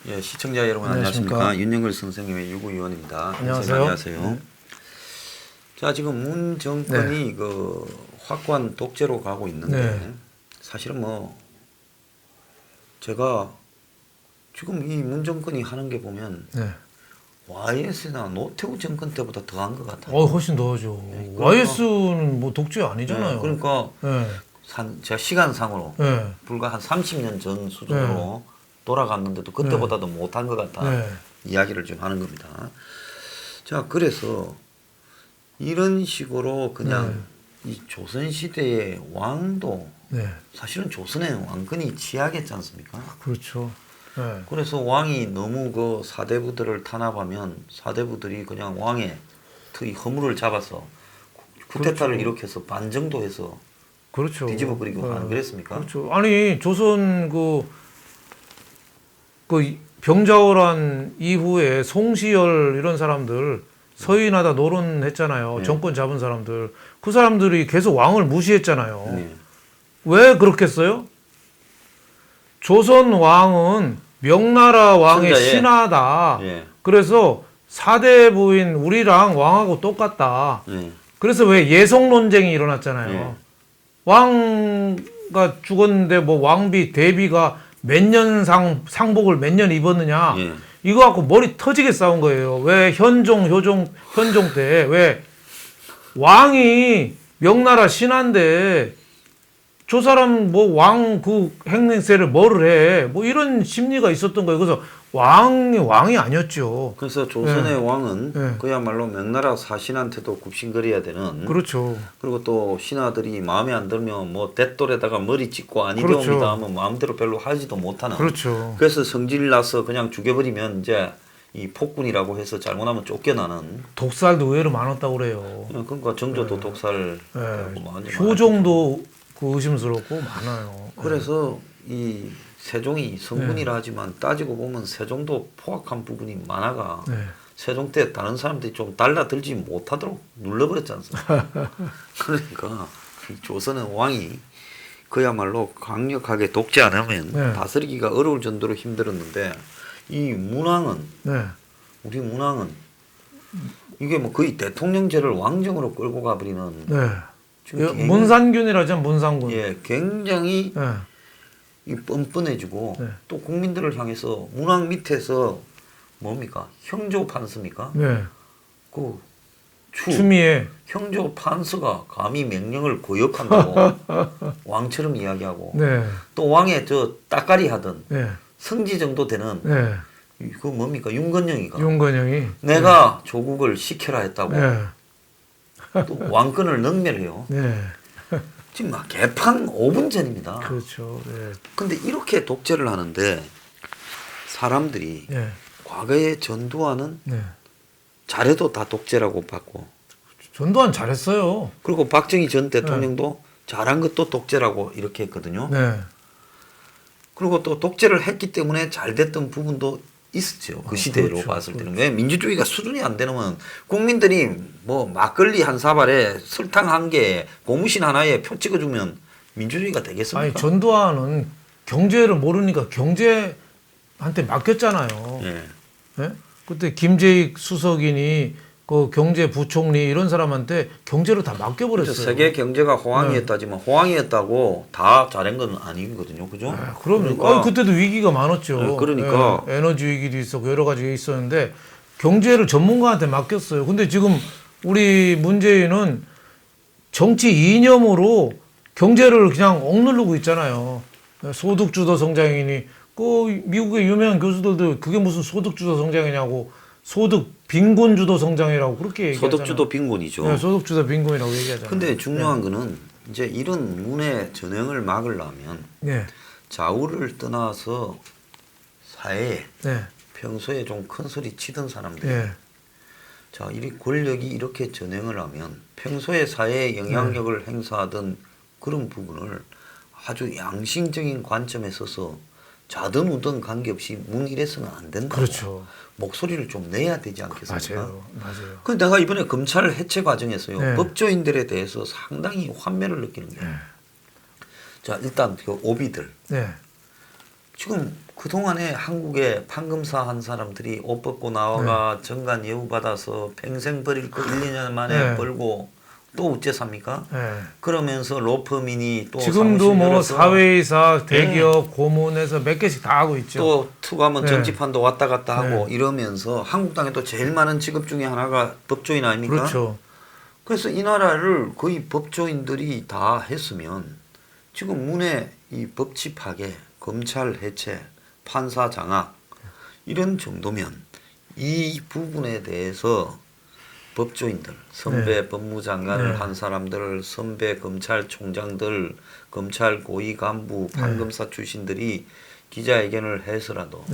예, 시청자 여러분 안녕하십니까. 윤영걸 선생님의 유구위원입니다. 안녕하세요. 안녕하세요. 네. 자, 지금 문 정권이 그 확고한 독재로 가고 있는데 사실은 뭐 제가 지금 이 문 정권이 하는 게 보면 YS나 노태우 정권 때보다 더한 것 같아요. 훨씬 더하죠. 그러니까, YS는 뭐 독재 아니잖아요. 그러니까 제가 시간상으로 불과 한 30년 전 수준으로 돌아갔는데도 그때보다도 못한 것 같다 이야기를 좀 하는 겁니다. 자, 그래서 이런 식으로 그냥 이 조선시대의 왕도 사실은 특히 왕권이 취약했지 않습니까? 그렇죠. 그래서 왕이 너무 그 사대부들을 탄압하면 사대부들이 그냥 왕의 이 허물을 잡아서 쿠데타를 일으켜서 반정도해서 뒤집어 버리고 안 그랬습니까? 그렇죠. 아니 조선 그 병자호란 이후에 송시열 이런 사람들 서인하다 노론했잖아요. 정권 잡은 사람들. 그 사람들이 계속 왕을 무시했잖아요. 왜 그렇겠어요? 조선 왕은 명나라 왕의 신하다. 그래서 사대부인 우리랑 왕하고 똑같다. 그래서 왜 예속 논쟁이 일어났잖아요. 왕가 죽었는데 뭐 왕비 대비가 몇 년 상복을 몇 년 입었느냐. 이거 갖고 머리 터지게 싸운 거예요. 왜 현종 때 왜 왕이 명나라 신하인데 저 사람 뭐 왕 그 행세를 뭐를 해. 뭐 이런 심리가 있었던 거예요. 그래서 왕이 아니었죠. 그래서 조선의 왕은 그야말로 명나라 사신한테도 굽신거려야 되는. 그렇죠. 그리고 또 신하들이 마음에 안 들면 뭐 대돌에다가 머리 찍고 아니되옵니다 하면 마음대로 별로 하지도 못하는. 그래서 성질 나서 그냥 죽여버리면 이제 이 폭군이라고 해서 잘못하면 쫓겨나는. 독살도 의외로 많았다고 그래요. 그러니까 정조도 독살. 효종도 그 의심스럽고 많아요. 그래서 이 세종이 성군이라 하지만 따지고 보면 세종도 포악한 부분이 많아가 세종 때 다른 사람들이 좀 달라들지 못하도록 눌러버렸지 않습니까? 그러니까 조선의 왕이 그야말로 강력하게 독재 안 하면 다스리기가 어려울 정도로 힘들었는데 이 문왕은 우리 문왕은 이게 뭐 거의 대통령제를 왕정으로 끌고 가버리는 문산균이라죠. 문산군. 굉장히 이 뻔뻔해지고 또 국민들을 향해서 문왕 밑에서 뭡니까? 형조 판서입니까? 그 추미애 형조 판서가 감히 명령을 거역한다고 왕처럼 이야기하고 또 왕의 저 따까리 하던 성지 정도 되는 그 뭡니까? 윤건영이 내가 조국을 시켜라 했다고 또 왕권을 능멸해요. 지금 막 개판 5분 전입니다. 그렇죠. 근데 이렇게 독재를 하는데 사람들이 과거에 전두환은 잘해도 다 독재라고 봤고 전두환 잘했어요. 그리고 박정희 전 대통령도 잘한 것도 독재라고 이렇게 했거든요. 그리고 또 독재를 했기 때문에 잘 됐던 부분도 있었죠. 그 시대로 봤을 때는. 왜 민주주의가 수준이 안 되면 국민들이 뭐 막걸리 한 사발에 설탕 한 개에 고무신 하나에 표 찍어주면 민주주의가 되겠습니까? 아니 전두환은 경제를 모르니까 경제한테 맡겼잖아요. 그때 김재익 수석이니 그 경제부총리 이런 사람한테 경제를 다 맡겨버렸어요. 세계 경제가 호황이었다지만 호황이었다고 다 잘한 건 아니거든요, 그죠? 그럼요. 그러니까, 그때도 위기가 많았죠. 그러니까 에너지 위기도 있었고 여러 가지가 있었는데 경제를 전문가한테 맡겼어요. 근데 지금 우리 문재인은 정치 이념으로 경제를 그냥 억누르고 있잖아요. 소득주도 성장이니 그 미국의 유명한 교수들도 그게 무슨 소득주도 성장이냐고. 소득 빈곤주도 성장이라고 그렇게 얘기하잖아요. 소득주도 빈곤이죠. 소득주도 빈곤이라고 얘기하잖아요. 근데 중요한 거는 이제 이런 문의 전형을 막으려면 좌우를 떠나서 사회에 평소에 좀 큰 소리 치던 사람들 자, 이 권력이 이렇게 전형을 하면 평소에 사회에 영향력을 행사하던 그런 부분을 아주 양심적인 관점에 서서 좌든 우든 관계없이 뭉일해서는 안 된다. 그렇죠. 목소리를 좀 내야 되지 않겠습니까? 맞아요. 그 내가 이번에 검찰 해체 과정에서요. 네. 법조인들에 대해서 상당히 환멸을 느끼는 게. 자, 일단 그 오비들. 네. 지금 그동안에 한국에 판검사 한 사람들이 옷 벗고 나와가 정관 예우 받아서 평생 버릴 거 1, 2년 만에 벌고 또 어째 삽니까? 그러면서 로펌이니 또 지금도 뭐 사무실 열어서 사회이사, 대기업, 고문에서 몇 개씩 다 하고 있죠. 또 투가면 정치판도 왔다 갔다 하고 이러면서 한국당에 또 제일 많은 직업 중에 하나가 법조인 아닙니까? 그렇죠. 그래서 이 나라를 거의 법조인들이 다 했으면 지금 문에 이 법치 파괴, 검찰 해체, 판사 장악 이런 정도면 이 부분에 대해서 법조인들, 선배 법무장관을 한 사람들, 선배 검찰총장들, 검찰 고위 간부, 판검사 출신들이 기자회견을 해서라도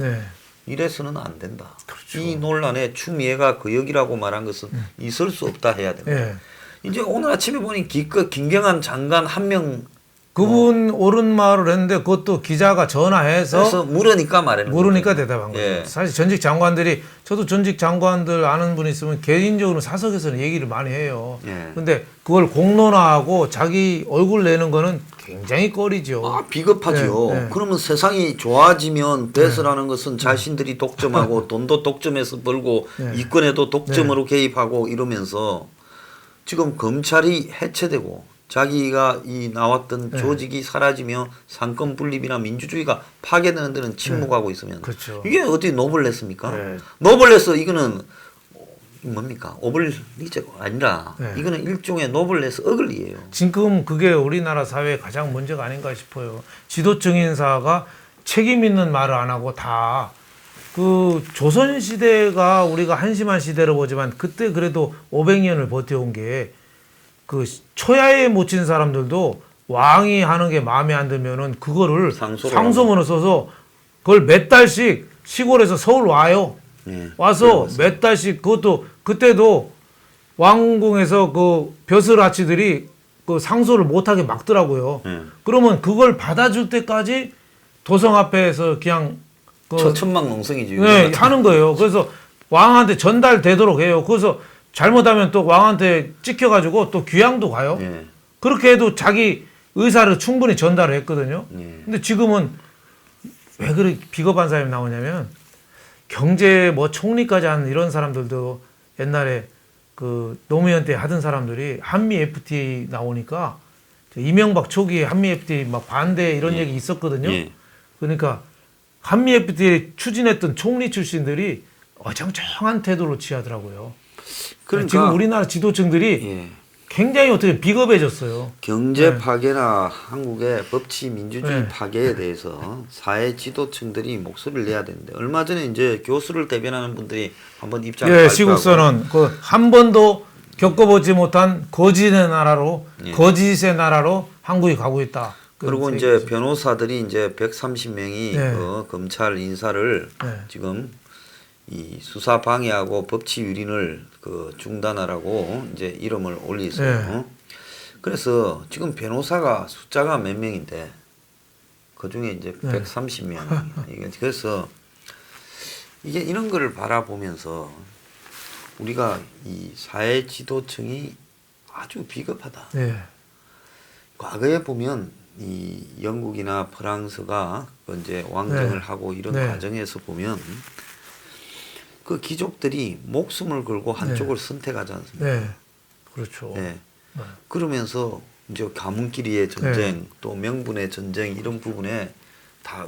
이래서는 안 된다. 그렇죠. 이 논란에 추미애가 그 역이라고 말한 것은 있을 수 없다 해야 됩니다. 이제 오늘 아침에 보니 기껏 김경환 장관 한 명 그분 옳은 말을 했는데 그것도 기자가 전화해서 물으니까 대답한 거죠. 사실 전직 장관들이 저도 전직 장관들 아는 분 있으면 개인적으로 사석에서는 얘기를 많이 해요. 근데 그걸 공론화하고 자기 얼굴 내는 거는 굉장히 꺼리죠. 아, 비겁하죠. 그러면 세상이 좋아지면 배설하는 것은 자신들이 독점하고 돈도 독점해서 벌고 이권에도 독점으로 개입하고 이러면서 지금 검찰이 해체되고 자기가 이 나왔던 조직이 사라지며 상권 분립이나 민주주의가 파괴되는 데는 침묵하고 있으면 이게 어디 노블레스입니까? 노블레스 이거는 뭡니까? 오블리제가 아니라 이거는 일종의 노블레스 어글리예요. 지금 그게 우리나라 사회의 가장 문제가 아닌가 싶어요. 지도층 인사가 책임 있는 말을 안 하고 다 그 조선 시대가 우리가 한심한 시대로 보지만 그때 그래도 500년을 버텨온 게 그 초야에 못 친 사람들도 왕이 하는 게 마음에 안 들면은 그거를 상소문을 써서 그걸 몇 달씩 시골에서 서울 와요. 와서 몇 달씩 그것도 그때도 왕궁에서 그 벼슬아치들이 그 상소를 못하게 막더라고요. 그러면 그걸 받아줄 때까지 도성 앞에서 그냥 천막농성이지. 하는 거예요. 그래서 왕한테 전달되도록 해요. 그래서 잘못하면 또 왕한테 찍혀가지고 또 귀양도 가요. 그렇게 해도 자기 의사를 충분히 전달을 했거든요. 근데 지금은 왜 그렇게 비겁한 사람이 나오냐면 경제 뭐 총리까지 하는 이런 사람들도 옛날에 그 노무현 때 하던 사람들이 한미 FTA 나오니까 이명박 초기에 한미 FTA 막 반대 이런 얘기 있었거든요. 그러니까 한미 FTA 추진했던 총리 출신들이 어정쩡한 태도로 취하더라고요. 그러니까 지금 우리나라 지도층들이 굉장히 어떻게 비겁해졌어요. 경제 파괴나 한국의 법치 민주주의 파괴에 대해서 사회 지도층들이 목소리를 내야 되는데 얼마 전에 이제 교수를 대변하는 분들이 한번 입장을 발표하고 시국선언 그 한 번도 겪어보지 못한 거짓의 나라로 거짓의 나라로 한국이 가고 있다. 그리고 이제 변호사들이 이제 130명이 그 검찰 인사를 지금 이 수사 방해하고 법치 유린을 그 중단하라고 이제 이름을 올리세요. 그래서 지금 변호사가 숫자가 몇 명인데 그 중에 이제 130명. 그래서 이게 이런 거를 바라보면서 우리가 이 사회 지도층이 아주 비겁하다. 과거에 보면 이 영국이나 프랑스가 이제 왕정을 하고 이런 과정에서 보면 그 귀족들이 목숨을 걸고 한쪽을 선택하지 않습니까? 그렇죠. 그러면서 이제 가문끼리의 전쟁, 또 명분의 전쟁 이런 부분에 다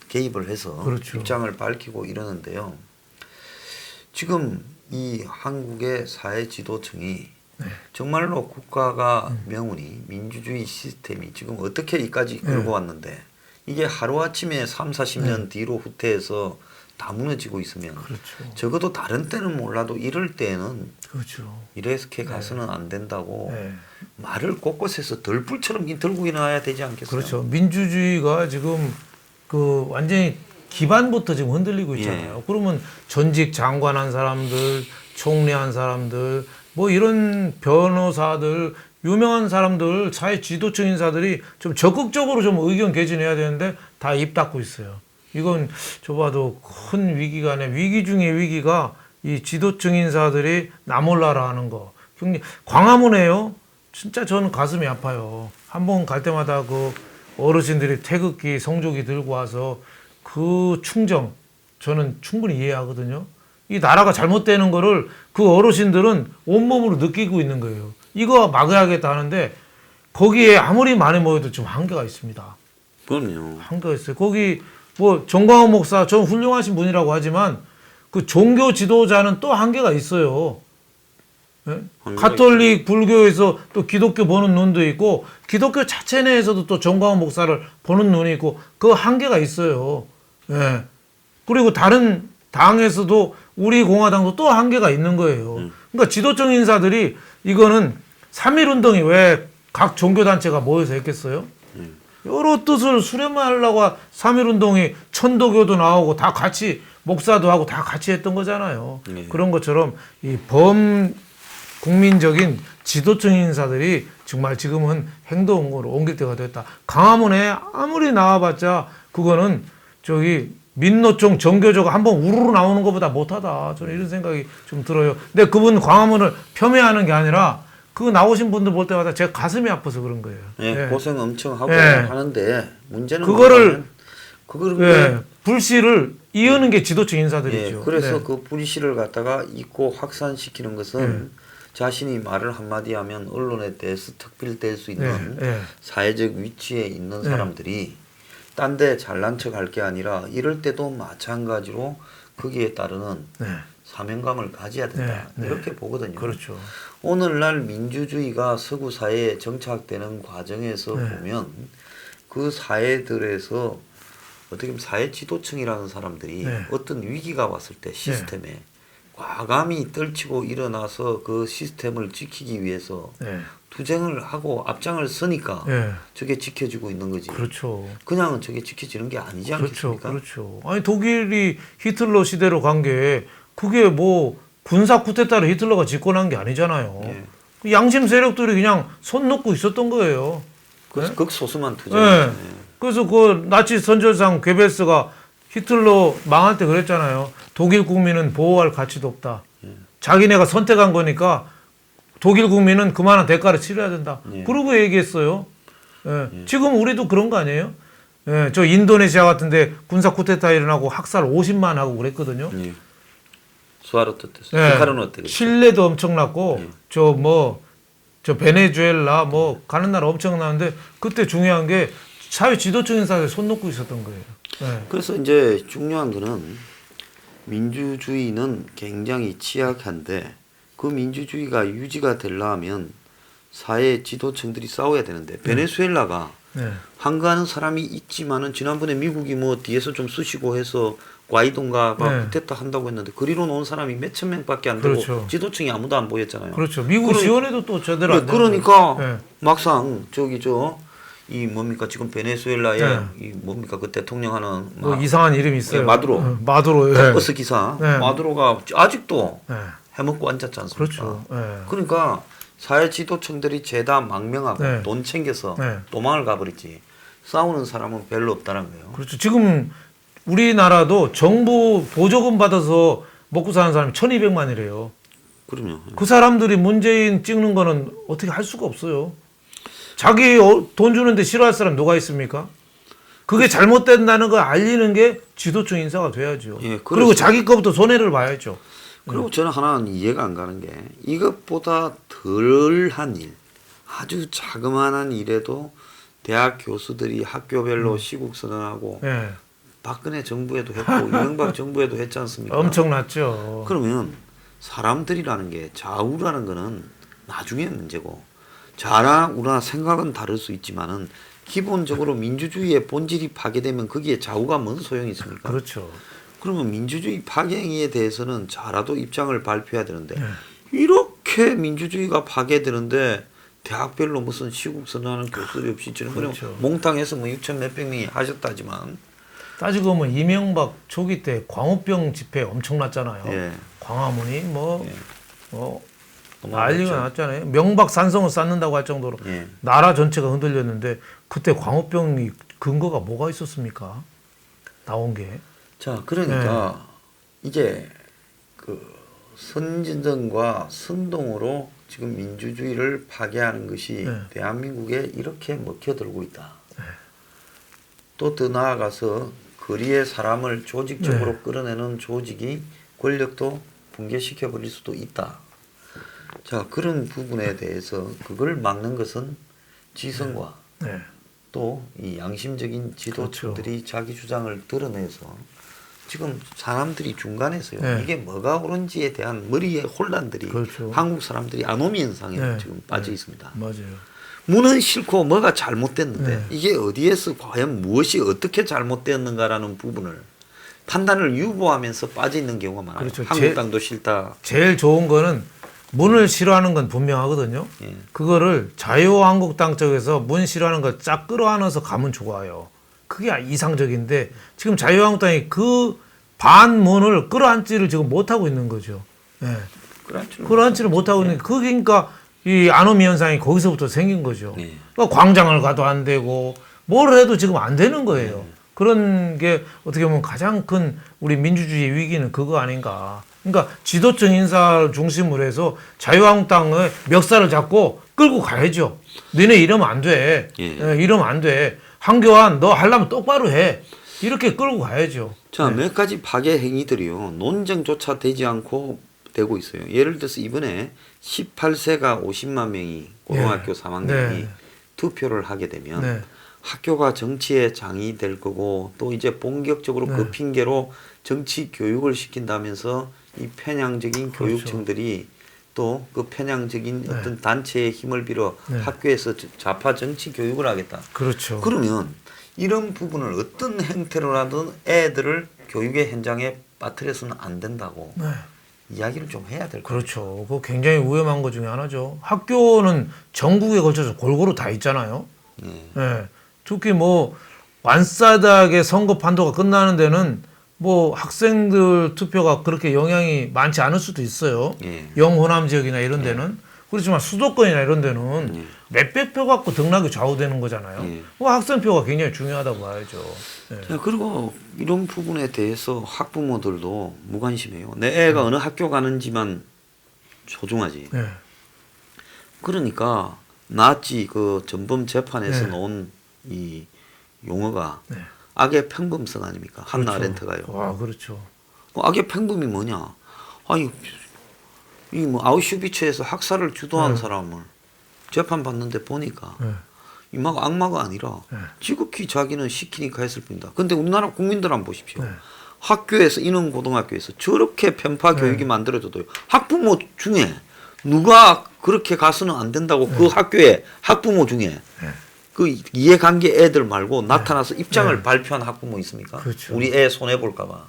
개입을 해서 입장을 밝히고 이러는데요. 지금 이 한국의 사회 지도층이 정말로 국가가 명운이 민주주의 시스템이 지금 어떻게 여기까지 끌고 왔는데 이게 하루아침에 3, 40년 뒤로 후퇴해서 다 무너지고 있으면 적어도 다른 때는 몰라도 이럴 때는 이렇게 가서는 안 된다고 말을 곳곳에서 덜불처럼 들고 일어나야 되지 않겠어요? 그렇죠. 민주주의가 지금 그 완전히 기반부터 지금 흔들리고 있잖아요. 그러면 전직 장관 한 사람들, 총리한 사람들, 뭐 이런 변호사들, 유명한 사람들, 사회 지도층 인사들이 좀 적극적으로 좀 의견 개진해야 되는데 다 입 닫고 있어요. 이건 좁아도 큰 위기가 아니라 위기 중의 위기가 이 지도층 인사들이 나몰라라 하는 거. 광화문에요. 진짜 저는 가슴이 아파요. 한 번 갈 때마다 그 어르신들이 태극기, 성조기 들고 와서 그 충정, 저는 충분히 이해하거든요. 이 나라가 잘못되는 거를 그 어르신들은 온몸으로 느끼고 있는 거예요. 이거 막아야겠다 하는데 거기에 아무리 많이 모여도 좀 한계가 있습니다. 그럼요. 한계가 있어요. 거기 뭐 정광훈 목사, 전 훌륭하신 분이라고 하지만 그 종교 지도자는 또 한계가 있어요. 예? 가톨릭 불교에서 또 기독교 보는 눈도 있고 기독교 자체 내에서도 또 정광훈 목사를 보는 눈이 있고 그 한계가 있어요. 예. 그리고 다른 당에서도 우리 공화당도 또 한계가 있는 거예요. 그러니까 지도층 인사들이 이거는 3.1운동이 왜 각 종교단체가 모여서 했겠어요? 여러 뜻을 수렴하려고 3.1운동이 천도교도 나오고 다 같이 목사도 하고 다 같이 했던 거잖아요. 그런 것처럼 이 범국민적인 지도층 인사들이 정말 지금은 행동으로 옮길 때가 됐다. 광화문에 아무리 나와봤자 그거는 저기 민노총 정교조가 한번 우르르 나오는 것보다 못하다. 저는 이런 생각이 좀 들어요. 근데 그분 광화문을 폄훼하는 게 아니라 그 나오신 분들 볼 때마다 제가 가슴이 아파서 그런 거예요. 예, 예. 고생 엄청 하고 예. 하는데 문제는 그거를 그거를 예, 불씨를 이으는 게 지도층 인사들이죠. 예, 그래서 네. 그 불씨를 갖다가 잊고 확산시키는 것은 자신이 말을 한마디 하면 언론에 대해서 특필될 수 있는 네, 네. 사회적 위치에 있는 네. 사람들이 딴 데 잘난 척 할 게 아니라 이럴 때도 마찬가지로 거기에 따르는 네. 사명감을 가져야 된다. 네, 네. 이렇게 보거든요. 그렇죠. 오늘날 민주주의가 서구 사회에 정착되는 과정에서 네. 보면 그 사회들에서 어떻게 보면 사회 지도층이라는 사람들이 네. 어떤 위기가 왔을 때 시스템에 과감히 떨치고 일어나서 그 시스템을 지키기 위해서 네. 투쟁을 하고 앞장을 서니까 네. 저게 지켜지고 있는 거지. 그렇죠. 그냥은 저게 지켜지는 게 아니지 그렇죠. 않겠습니까? 그렇죠. 아니 독일이 히틀러 시대로 간 게 그게 뭐 군사 쿠데타를 히틀러가 집권한 게 아니잖아요. 예. 그 양심 세력들이 그냥 손 놓고 있었던 거예요. 그래서 네? 극소수만 투쟁. 네. 그래서 그 나치 선절상 괴베스가 히틀러 망할 때 그랬잖아요. 독일 국민은 보호할 가치도 없다. 자기네가 선택한 거니까 독일 국민은 그만한 대가를 치러야 된다. 예. 그러고 얘기했어요. 예. 지금 우리도 그런 거 아니에요? 예. 저 인도네시아 같은데 군사 쿠데타 일어나고 학살 50만 하고 그랬거든요. 예. 수아르토 때, 예. 스카르노 때. 칠레도 엄청났고 예. 저 베네수엘라 뭐 가는 나라 엄청나는데 그때 중요한 게 사회 지도층 인사에 손 놓고 있었던 거예요. 예. 그래서 이제 중요한 거는 민주주의는 굉장히 취약한데 그 민주주의가 유지가 되려면 사회 지도층들이 싸워야 되는데 베네수엘라가 네. 한가하는 사람이 있지만은 지난번에 미국이 뭐 뒤에서 좀 쑤시고 해서 과이동가가 네. 쿠데타 한다고 했는데 그리로 놓은 사람이 몇천 명밖에 안 되고 그렇죠. 지도층이 아무도 안 보였잖아요. 그렇죠. 미국 그러니- 지원해도 또 제대로 안 되는 그러니까 거예요. 네. 막상 저기 이 뭡니까 지금 베네수엘라에 네. 이 뭡니까 그 대통령 하는 뭐 이상한 이름이 있어요. 예, 마두로. 마두로. 예. 버스 기사 네. 마두로가 아직도 예. 해먹고 앉았지 않습니까? 그렇죠. 예. 그러니까 사회 지도층들이 죄다 망명하고 네. 돈 챙겨서 네. 도망을 가버렸지 싸우는 사람은 별로 없다는 거예요. 그렇죠. 지금 우리나라도 정부 보조금 받아서 먹고 사는 사람이 1,200만이래요. 그럼요. 그 사람들이 문재인 찍는 거는 어떻게 할 수가 없어요. 자기 돈 주는데 싫어할 사람 누가 있습니까? 그게 잘못된다는 걸 알리는 게 지도층 인사가 돼야죠. 예, 그리고 그래서- 자기 거부터 손해를 봐야죠. 그리고 저는 하나는 이해가 안 가는 게 이것보다 덜한 일, 아주 자그마한 일에도 대학 교수들이 학교별로 시국 선언하고 예. 박근혜 정부에도 했고 이명박 정부에도 했지 않습니까? 엄청났죠. 그러면 사람들이라는 게 좌우라는 거는 나중에 문제고 좌나 우나 생각은 다를 수 있지만은 기본적으로 민주주의의 본질이 파괴되면 거기에 좌우가 뭔 소용이 있습니까? 그렇죠. 그러면 민주주의 파괴행위에 대해서는 좌라도 입장을 발표해야 되는데 이렇게 민주주의가 파괴되는데 대학별로 무슨 시국 선언하는 교수들이 없이 저는 그렇죠. 몽땅해서 뭐 6천 몇백 명이 하셨다지만 따지고 보면 이명박 초기 때 광우병 집회 엄청났잖아요. 예. 광화문이 뭐 너무 난리가 어렵죠. 났잖아요. 명박산성을 쌓는다고 할 정도로 예. 나라 전체가 흔들렸는데 그때 광우병이 근거가 뭐가 있었습니까? 나온 게. 자, 그러니까 이게 그 선진전과 선동으로 지금 민주주의를 파괴하는 것이 대한민국에 이렇게 먹혀들고 있다. 또 더 나아가서 거리에 사람을 조직적으로 끌어내는 조직이 권력도 붕괴시켜 버릴 수도 있다. 자, 그런 부분에 대해서 그걸 막는 것은 지성과 또 이 양심적인 지도층들이 자기 주장을 드러내서 지금 사람들이 중간에서요. 이게 뭐가 옳은지에 대한 머리의 혼란들이 한국 사람들이 아노미 현상에 지금 빠져 있습니다. 맞아요. 뭐는 싫고 뭐가 잘못됐는데 이게 어디에서 과연 무엇이 어떻게 잘못되었는가라는 부분을 판단을 유보하면서 빠져 있는 경우가 많아요. 그렇죠. 한국당도 싫다. 제일 좋은 거는 문을 싫어하는 건 분명하거든요. 그거를 자유한국당 쪽에서 문 싫어하는 걸 쫙 끌어안아서 가면 좋아요. 그게 이상적인데 지금 자유한국당이 그 반문을 끌어안지를 지금 못하고 있는 거죠. 끌어안지를 못하고 있는 게 그러니까 이 아노미 현상이 거기서부터 생긴 거죠. 그러니까 광장을 가도 안 되고 뭘 해도 지금 안 되는 거예요. 그런 게 어떻게 보면 가장 큰 우리 민주주의 위기는 그거 아닌가. 그러니까 지도층 인사를 중심으로 해서 자유한국당의 멱살을 잡고 끌고 가야죠. 너네 이러면 안 돼. 이러면 안 돼. 한교안 너 하려면 똑바로 해. 이렇게 끌고 가야죠. 자, 몇 가지 파괴 행위들이요. 논쟁조차 되지 않고 되고 있어요. 예를 들어서 이번에 18세가 50만 명이 고등학교 3학년이 투표를 하게 되면 학교가 정치의 장이 될 거고 또 이제 본격적으로 그 핑계로 정치 교육을 시킨다면서 이 편향적인 교육청들이 또 그 편향적인 어떤 단체의 힘을 빌어 학교에서 좌파 정치 교육을 하겠다. 그렇죠. 그러면 이런 부분을 어떤 행태로라든 애들을 교육의 현장에 빠뜨려서는 안 된다고 이야기를 좀 해야 될 거예요. 그렇죠. 그거 굉장히 위험한 것 중에 하나죠. 학교는 전국에 걸쳐서 골고루 다 있잖아요. 특히 뭐 완싸닥의 선거 판도가 끝나는 데는 뭐 학생들 투표가 그렇게 영향이 많지 않을 수도 있어요. 영호남 지역이나 이런 데는. 그렇지만 수도권이나 이런 데는 몇백 표 갖고 등락이 좌우되는 거잖아요. 뭐 학생표가 굉장히 중요하다고 봐야죠. 자, 그리고 이런 부분에 대해서 학부모들도 무관심해요. 내 애가 어느 학교 가는지만 소중하지. 그러니까 나치 그 전범 재판에서 나온 이 용어가 악의 평범성 아닙니까? 한나 아렌트가요. 와, 그렇죠. 악의 평범이 뭐냐? 아니 이 뭐 아우슈비츠에서 학살을 주도한 사람을 재판 받는데 보니까 이 막 악마가 아니라 지극히 자기는 시키니까 했을 뿐이다. 근데 우리나라 국민들 한번 보십시오. 학교에서 인원 고등학교에서 저렇게 편파 교육이 만들어져도요. 학부모 중에 누가 그렇게 가서는 안 된다고 그 학교에 학부모 중에 그 이해관계 애들 말고 나타나서 입장을 발표한 학부모 있습니까? 그렇죠. 우리 애 손해 볼까 봐.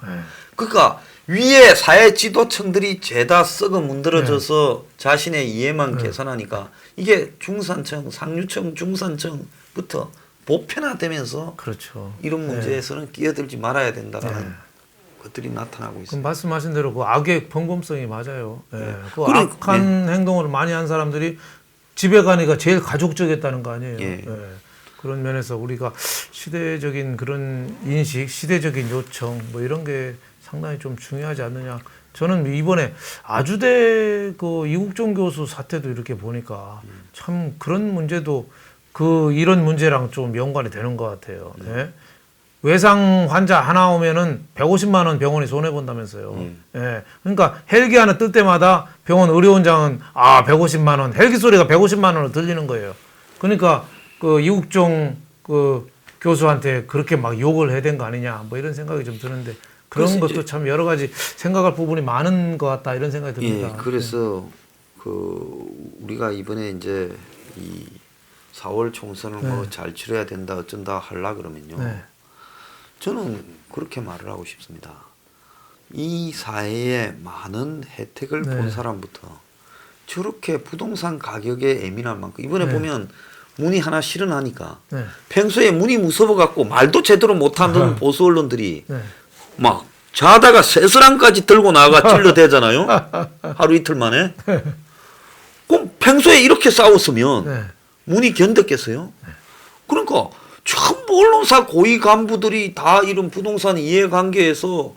그러니까 위에 사회 지도층들이 죄다 썩어 문드러져서 자신의 이해만 계산하니까 이게 중산층, 상류층, 중산층부터 보편화되면서 그렇죠. 이런 문제에서는 끼어들지 말아야 된다라는 것들이 나타나고 있습니다. 그럼 말씀하신 대로 그 악의 평범성이 맞아요. 그 그래, 악한 행동을 많이 한 사람들이 집에 가니까 제일 가족적이었다는 거 아니에요. 그런 면에서 우리가 시대적인 그런 인식, 시대적인 요청 뭐 이런 게 상당히 좀 중요하지 않느냐. 저는 이번에 아주대 그 이국종 교수 사태도 이렇게 보니까 참 그런 문제도 그 이런 문제랑 좀 연관이 되는 것 같아요. 외상 환자 하나 오면은 150만 원 병원이 손해 본다면서요. 그러니까 헬기 하나 뜰 때마다 병원 의료원장은 150만 원, 헬기 소리가 150만 원으로 들리는 거예요. 그러니까 그 이국종 그 교수한테 그렇게 막 욕을 해야 된 거 아니냐, 뭐 이런 생각이 좀 드는데 그런 것도 참 여러 가지 생각할 부분이 많은 것 같다 이런 생각이 듭니다. 그래서 그 우리가 이번에 이제 이 4월 총선을 뭐 잘 치러야 된다 어쩐다 하려 그러면요. 저는 그렇게 말을 하고 싶습니다. 이 사회에 많은 혜택을 본 사람부터 저렇게 부동산 가격에 예민할 만큼 이번에 보면 문이 하나 실현하니까 평소에 문이 무서워 갖고 말도 제대로 못하는 보수 언론들이 막 자다가 새스랑까지 들고 나가 찔러대잖아요. 하루 이틀 만에. 그럼 평소에 이렇게 싸웠으면 네. 문이 견뎠겠어요? 그러니까 전부 언론사 고위 간부들이 다 이런 부동산 이해관계에서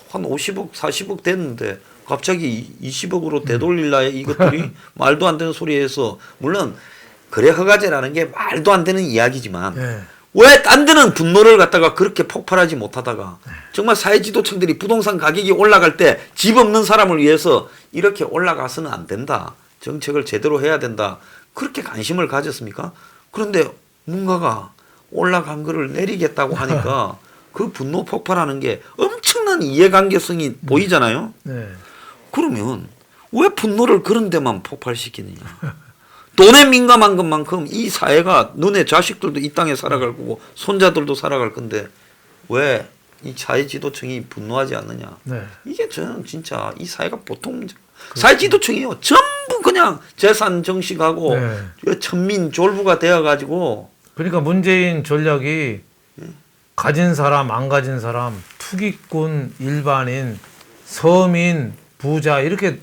한 50억, 40억 됐는데 갑자기 20억으로 되돌릴라 이것들이 말도 안 되는 소리에서 물론 거래 허가제라는 게 말도 안 되는 이야기지만 네. 왜 딴 데는 분노를 갖다가 그렇게 폭발하지 못하다가 정말 사회지도층들이 부동산 가격이 올라갈 때 집 없는 사람을 위해서 이렇게 올라가서는 안 된다. 정책을 제대로 해야 된다. 그렇게 관심을 가졌습니까? 그런데 뭔가가 올라간 거를 내리겠다고 하니까 그 분노 폭발하는 게 엄청난 이해관계성이 보이잖아요. 네. 그러면 왜 분노를 그런 데만 폭발시키느냐. 돈에 민감한 것만큼 이 사회가 너네 자식들도 이 땅에 살아갈 거고 손자들도 살아갈 건데 왜 이 사회 지도층이 분노하지 않느냐. 네. 이게 저는 진짜 이 사회가 보통 사회 지도층이요. 전부 그냥 재산 정식하고 네. 천민 졸부가 되어가지고 그러니까 문재인 전략이 가진 사람, 안 가진 사람, 투기꾼, 일반인, 서민, 부자 이렇게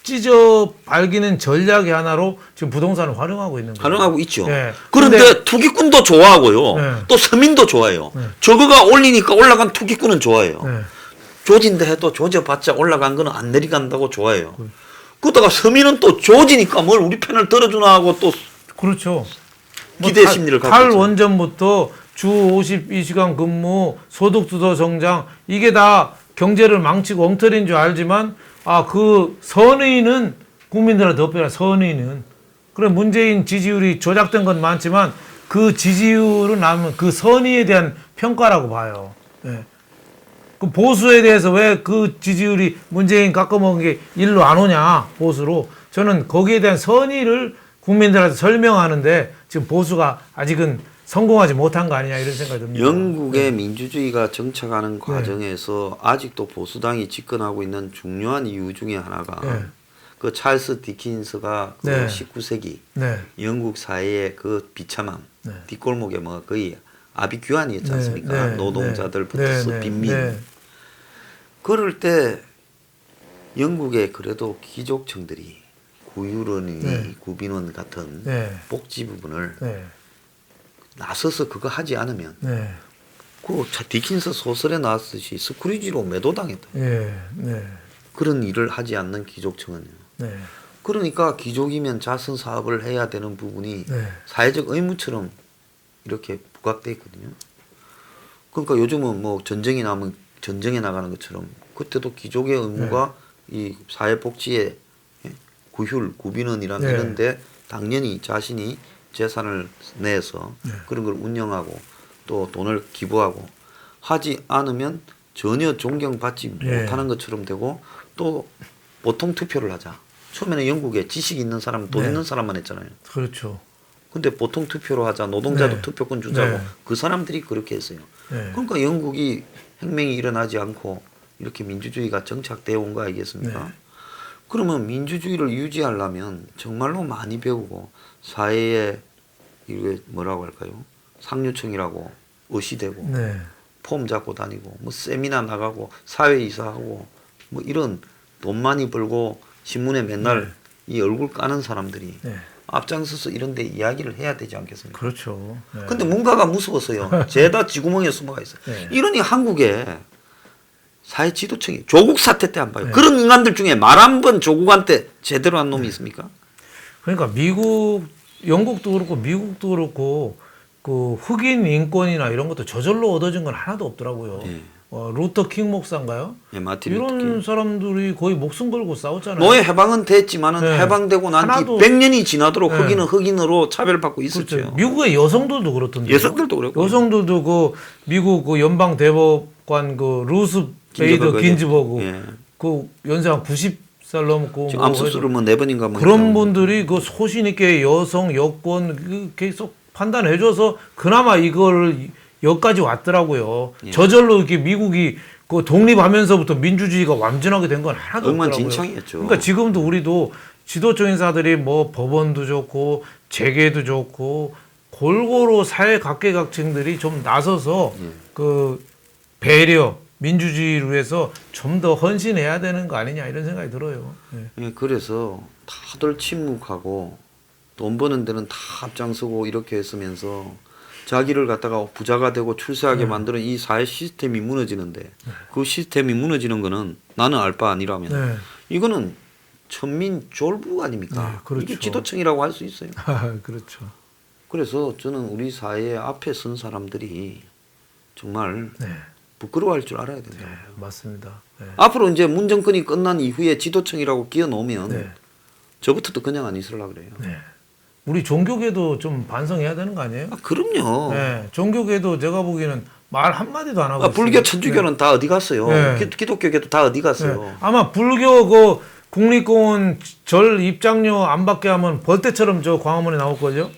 찢어 발기는 전략의 하나로 지금 부동산을 활용하고 있는 거예요. 활용하고 있죠. 네. 그런데 투기꾼도 좋아하고요. 네. 또 서민도 좋아해요. 네. 저거가 올리니까 올라간 투기꾼은 좋아해요. 네. 조진다 해도 조져봤자 올라간 거는 안 내려간다고 좋아해요. 그러다가 서민은 또 조지니까 뭘 우리 편을 들어주나 하고 또 그렇죠. 기대 심리를 갖고 있죠. 탈원전부터 주 52시간 근무, 소득주도 성장 이게 다 경제를 망치고 엉터리인 줄 알지만 그 선의는 국민들한테 덮여라. 선의는 그래 문재인 지지율이 조작된 건 많지만 그 지지율은 나면 그 선의에 대한 평가라고 봐요. 네. 그 보수에 대해서 왜 그 지지율이 문재인 깎아먹은 게 일로 안 오냐 보수로 저는 거기에 대한 선의를 국민들한테 설명하는데 지금 보수가 아직은 성공하지 못한 거 아니냐 이런 생각이 듭니다. 영국의 민주주의가 정착하는 과정에서 아직도 보수당이 집권하고 있는 중요한 이유 중에 하나가 그 찰스 디킨스가 그 19세기 영국 사회의 그 비참함 뒷골목에 뭐 거의 아비규환이었지 않습니까? 노동자들부터 빈민. 그럴 때 영국의 그래도 귀족층들이 구유론이 구빈원 같은 복지 부분을 나서서 그거 하지 않으면 그 디킨스 소설에 나왔듯이 스크루지로 매도당했다. 그런 일을 하지 않는 귀족층은요. 그러니까 귀족이면 자선 사업을 해야 되는 부분이 사회적 의무처럼 이렇게 부각돼 있거든요. 그러니까 요즘은 뭐 전쟁이 나면 전쟁에 나가는 것처럼 그때도 귀족의 의무가 이 사회복지에 구휼, 구빈원이란 이런데 당연히 자신이 재산을 내서 그런 걸 운영하고 또 돈을 기부하고 하지 않으면 전혀 존경받지 못하는 것처럼 되고 또 보통 투표를 하자. 처음에는 영국에 지식 있는 사람, 돈 있는 사람만 했잖아요. 그렇죠. 근데 보통 투표로 하자. 노동자도 투표권 주자고 그 사람들이 그렇게 했어요. 그러니까 영국이 혁명이 일어나지 않고 이렇게 민주주의가 정착되어 온 거 아니겠습니까? 그러면 민주주의를 유지하려면 정말로 많이 배우고 사회에 이게 뭐라고 할까요? 상류층이라고 의시되고 폼 잡고 다니고 뭐 세미나 나가고 사회이사하고 뭐 이런 돈 많이 벌고 신문에 맨날 이 얼굴 까는 사람들이 앞장서서 이런 데 이야기를 해야 되지 않겠습니까? 그렇죠. 근데 뭔가가 무서워서요. 죄다 쥐구멍에 숨어가 있어요. 이러니 한국에 사회 지도층이 조국 사태 때 안 봐요. 그런 인간들 중에 말 한 번 조국한테 제대로 한 놈이 있습니까? 그러니까 미국, 영국도 그렇고 미국도 그렇고 그 흑인 인권이나 이런 것도 저절로 얻어진 건 하나도 없더라고요. 루터 킹 목사인가요? 마틴 이런 루터 킹. 사람들이 거의 목숨 걸고 싸웠잖아요. 노예 해방은 됐지만은 해방되고 난 뒤 100년이 지나도록 흑인은 흑인으로 차별받고 있었죠. 그렇죠. 미국의 여성들도 그렇던데. 여성들도 그렇고. 여성들도 그 미국 그 연방 대법관 그 루스 베이더 긴즈버그 그 연세 한 90살 넘고 지금 암수술을 뭐 4번인가 뭐 그런 분들이 그 소신 있게 여성 여권 그 계속 판단해줘서 그나마 이걸 여기까지 왔더라고요. 저절로 이렇게 미국이 그 독립하면서부터 민주주의가 완전하게 된 건 하나도 없더라고요. 엉망진창이었죠. 그러니까 지금도 우리도 지도적 인사들이 뭐 법원도 좋고 재계도 좋고 골고루 사회 각계각층들이 좀 나서서 그 배려 민주주의를 위해서 좀 더 헌신해야 되는 거 아니냐 이런 생각이 들어요. 예. 예, 그래서 다들 침묵하고 돈 버는 데는 다 앞장서고 이렇게 했으면서 자기를 갖다가 부자가 되고 출세하게 만드는 이 사회 시스템이 무너지는데 그 시스템이 무너지는 거는 나는 알 바 아니라면 네. 이거는 천민 졸부 아닙니까? 네, 그렇죠. 이게 지도층이라고 할 수 있어요. 그렇죠. 그래서 저는 우리 사회 앞에 선 사람들이 정말 네. 부끄러워할 줄 알아야 된다. 네, 맞습니다. 네. 앞으로 이제 문정권이 끝난 이후에 지도층이라고 끼워 놓으면 네. 저부터도 그냥 안 있으려고 그래요. 네. 우리 종교계도 좀 반성해야 되는 거 아니에요? 아, 그럼요. 네. 종교계도 제가 보기에는 말 한마디도 안 하고 아, 불교 있어요. 천주교는 다 어디 갔어요? 네. 기독교계도 다 어디 갔어요? 네. 아마 불교 그 국립공원 절 입장료 안 받게 하면 벌떼처럼 저 광화문에 나올 거죠.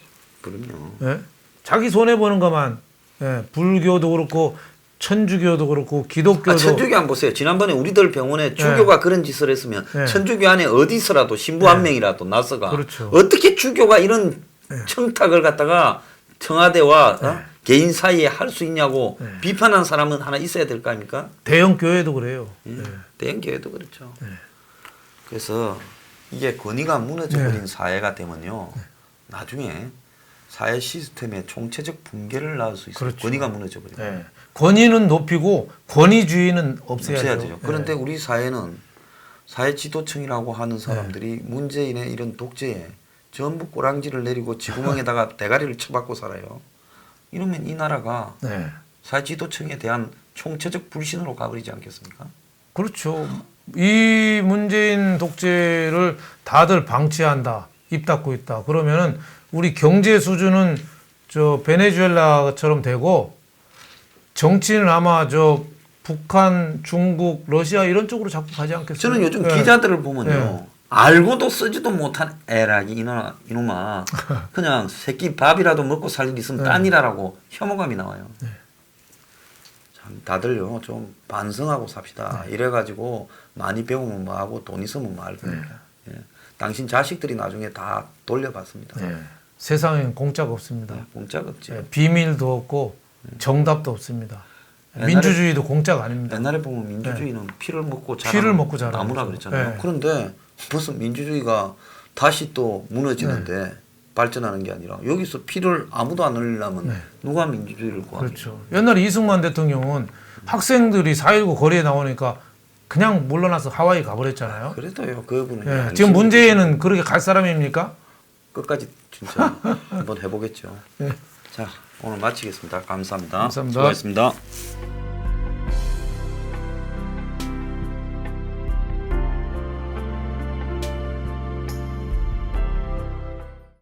그럼요. 네. 자기 손해 보는 것만. 네. 불교도 그렇고 천주교도 그렇고 기독교도. 아, 천주교 안 보세요. 지난번에 우리들 병원에 주교가 그런 짓을 했으면 네. 천주교 안에 어디서라도 신부 한 명이라도 나서가 그렇죠. 어떻게 주교가 이런 청탁을 갖다가 청와대와 개인 사이에 할 수 있냐고 비판한 사람은 하나 있어야 될 거 아닙니까? 대형 교회도 그래요. 네. 대형 교회도 그렇죠. 그래서 이게 권위가 무너져버린 사회가 되면요. 나중에 사회 시스템의 총체적 붕괴를 낳을 수 있어요. 그렇죠. 권위가 무너져버리면. 네. 권위는 높이고 권위주의는 없애야죠. 없애야죠. 그런데 우리 사회는 사회 지도층이라고 하는 사람들이 문재인의 이런 독재에 전부 꼬랑지를 내리고 지구멍에다가 대가리를 쳐박고 살아요. 이러면 이 나라가 네. 사회 지도층에 대한 총체적 불신으로 가버리지 않겠습니까? 그렇죠. 이 문재인 독재를 다들 방치한다. 입 닫고 있다. 그러면은 우리 경제 수준은 저 베네수엘라처럼 되고 정치는 아마 저 북한, 중국, 러시아 이런 쪽으로 자꾸 가지 않겠어요? 저는 요즘 네. 기자들을 보면요. 네. 알고도 쓰지도 못한 에라기 이놈아 그냥 새끼 밥이라도 먹고 살 일 있으면 딴이라고 혐오감이 나와요. 참 다들요 좀 반성하고 삽시다. 이래가지고 많이 배우면 뭐하고 돈 있으면 뭐 할 겁니까. 예. 당신 자식들이 나중에 다 돌려받습니다. 네. 세상엔 공짜가 없습니다. 공짜가 없지. 네. 비밀도 없고 정답도 없습니다. 옛날에- 민주주의도 공짜가 아닙니다. 옛날에 보면 민주주의는 피를 먹고 피를 먹고 자라는 나무라 거죠. 그랬잖아요. 네. 그런데 무슨 민주주의가 다시 또 무너지는데 발전하는 게 아니라 여기서 피를 아무도 안 흘리려면 누가 민주주의를 구합니까? 그렇죠. 옛날에 이승만 대통령은 학생들이 4.19 거리에 나오니까 그냥 물러나서 하와이 가버렸잖아요. 그래도요 그분은 예, 지금 문재인은 그렇게 갈 사람입니까? 끝까지 진짜 한번 해보겠죠. 자 오늘 마치겠습니다. 감사합니다. 감사합니다. 수고하셨습니다.